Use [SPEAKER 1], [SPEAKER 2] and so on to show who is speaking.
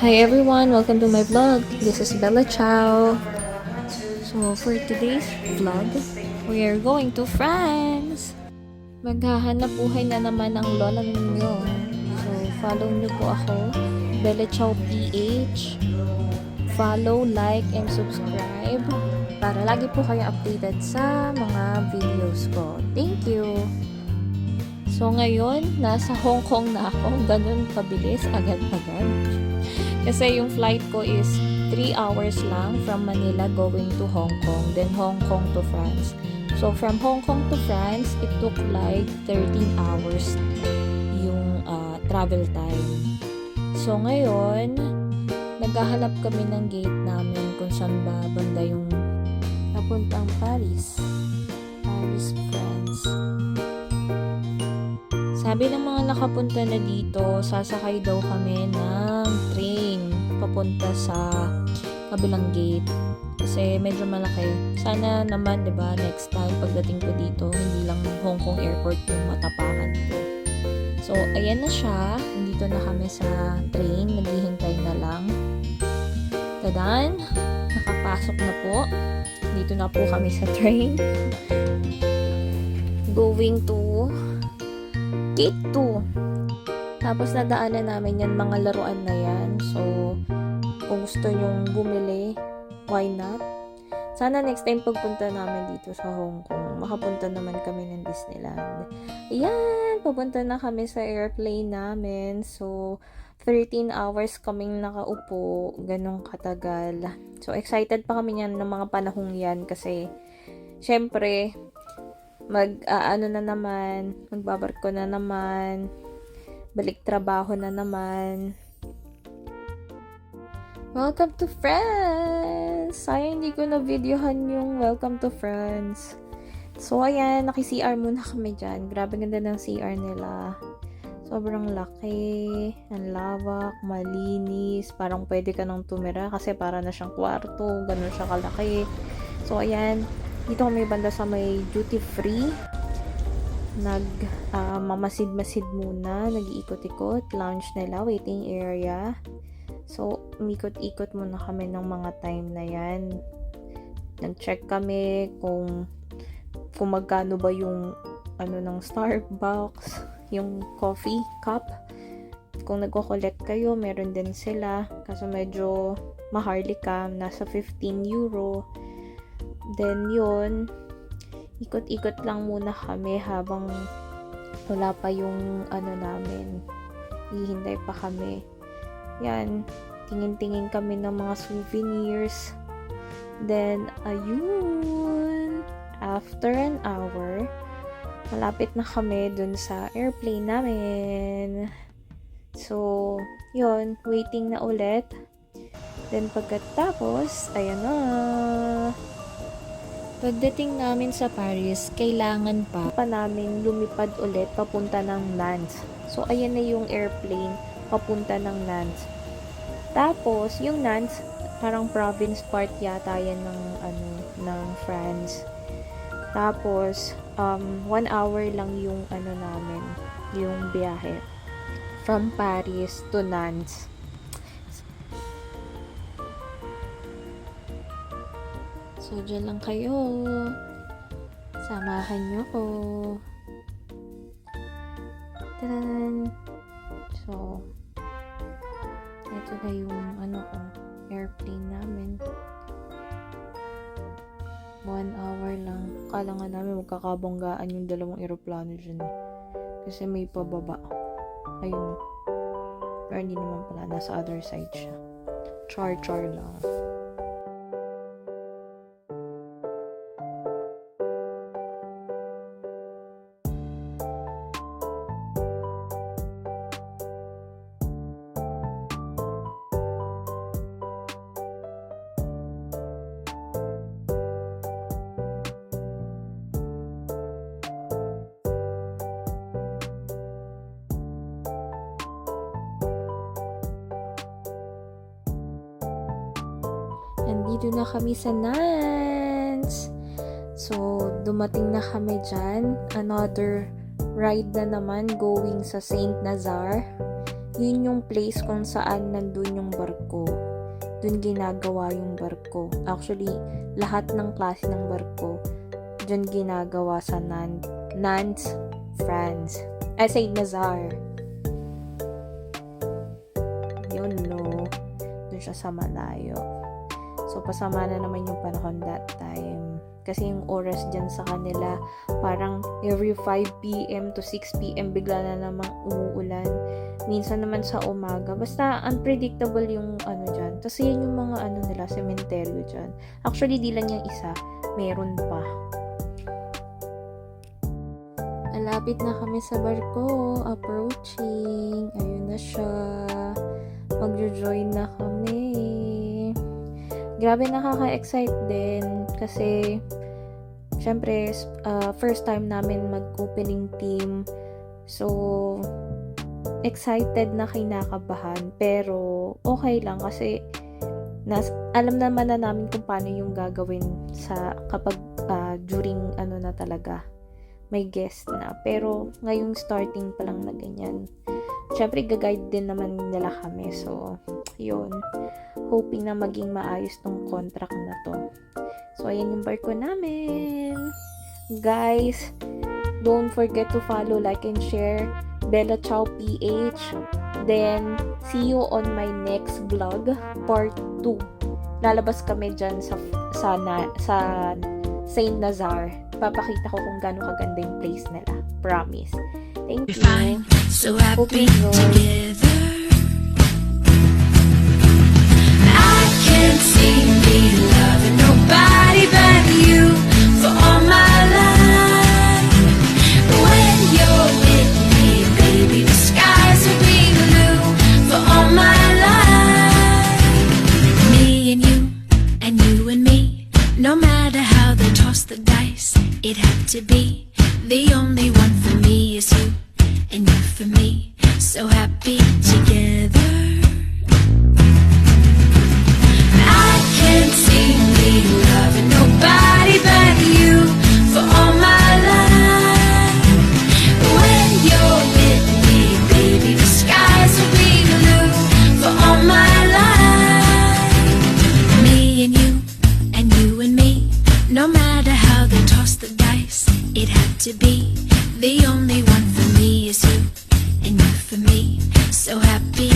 [SPEAKER 1] Hi everyone, welcome to my vlog. This is Bella Chow. So for today's vlog, we are going to France. Maghahanap buhay na naman ang lola ninyo. So follow nyo po ako, Bella Chow PH. Follow, like, and subscribe para lagi po kayo updated sa mga videos ko. Thank you! So ngayon, nasa Hong Kong na ako. Ganun kabilis, agad-agad. Kasi yung flight ko is 3 hours lang from Manila going to Hong Kong, then Hong Kong to France. So from Hong Kong to France, it took like 13 hours yung travel time. So ngayon, naghahanap kami ng gate namin kung saan ba banda yung papuntang Paris, France. Sabi ng mga nakapunta na dito, sasakay daw kami ng train papunta sa kabilang gate. Kasi medyo malaki. Sana naman, 'di ba, next time pagdating ko dito, hindi lang Hong Kong Airport yung matapakan ko. So, ayan na siya. Nandito na kami sa train. Naghihintay na lang. Tadan! Nakapasok na po. Dito na po kami sa train. Going to Gate 2. Tapos nadaanan namin yan, mga laruan na yan. So, kung gusto nyong bumili, why not? Sana next time pagpunta namin dito sa Hong Kong, makapunta naman kami ng Disneyland. Ayan, papunta na kami sa airplane namin. So, 13 hours kaming nakaupo, ganong katagal. So, excited pa kami yan ng mga panahong yan kasi, syempre, magbabarko na naman, balik trabaho na naman. Welcome to France! Sayang hindi ko na videohan yung Welcome to France. So ayan, naki-CR muna kami dyan. Grabe ganda ng CR nila. Sobrang laki, ang lawak, malinis, parang pwede ka nang tumira kasi para na siyang kwarto, ganun siya kalaki. So ayan, dito kami banda sa may duty free. Mamasid-masid muna, nag-iikot-ikot, lounge nila, waiting area. So, umikot-ikot muna kami ng mga time na yan. Nag-check kami kung magkano ba yung ng Starbucks, yung coffee cup. Kung nagko-collect kayo, meron din sila. Kaso medyo maharlika, nasa 15 euro. Then yun, ikot-ikot lang muna kami habang wala pa yung namin. Hihintay pa kami. Yan, tingin-tingin kami ng mga souvenirs. Then, ayun, after an hour, malapit na kami dun sa airplane namin. So, yun, waiting na ulit. Then, pagkatapos, ayan na. Pagdating namin sa Paris, kailangan pa namin lumipad ulit papunta ng Nantes. So, ayan na yung airplane papunta ng Nantes. Tapos, yung Nantes, parang province part yata yan ng France. Tapos, 1 hour lang yung namin, yung biyahe from Paris to Nantes. So, dyan lang kayo. Samahan nyo ko. Tadan! So, ito na yung airplane namin. 1 hour lang. Kala nga namin magkakabanggaan yung dalawang eroplano dyan. Kasi may pababa. Ayun. Pero hindi naman pala. Nasa other side siya. Char lang. Nandito na kami sa Nantes. So, dumating na kami dyan. Another ride na naman going sa Saint Nazar. Yun yung place kung saan nandun yung barko. Dun ginagawa yung barko. Actually, lahat ng klase ng barko, dun ginagawa sa Nantes, France. Saint-Nazaire. Yun, no. Dun siya sa malayo. So, pasama na naman yung panahon that time. Kasi yung oras dyan sa kanila, parang every 5 p.m. to 6 p.m. bigla na namang umuulan. Minsan naman sa umaga. Basta unpredictable yung ano dyan. Tapos yan yung mga ano nila, cementerio dyan. Actually, di lang yung isa. Meron pa. Malapit na kami sa barko. Approaching. Ayun na siya. Magjo-join na kami. Grabe, nakaka-excite din kasi syempre first time namin mag-opening team, so excited na, kinakabahan, pero okay lang kasi alam naman na namin kung paano yung gagawin sa kapag during ano na talaga may guest na, pero ngayong starting pa lang na ganyan. Syempre, gaguide din naman nila kami. So, yun. Hoping na maging maayos tong contract na to. So, ayan yung barko namin. Guys, don't forget to follow, like, and share Bella Chow PH. Then, see you on my next vlog, part 2. Lalabas kami dyan sa Saint-Nazaire. Papakita ko kung gaano kaganda yung place nila. Promise. Thank you.
[SPEAKER 2] Fine, so happy together. I can't see me loving nobody but you for all my life. When you're with me, baby, the skies will be blue for all my life. Me and you and me. No matter how they toss the dice, it had to be. The only one for me is you, and you for me, so happy together. I can't see me loving nobody but you for all my life. When you're with me, baby, the skies will be blue for all my life. Me and you and me, no matter how they toss the dice, it had to be. The only one for me is you, and you for me, so happy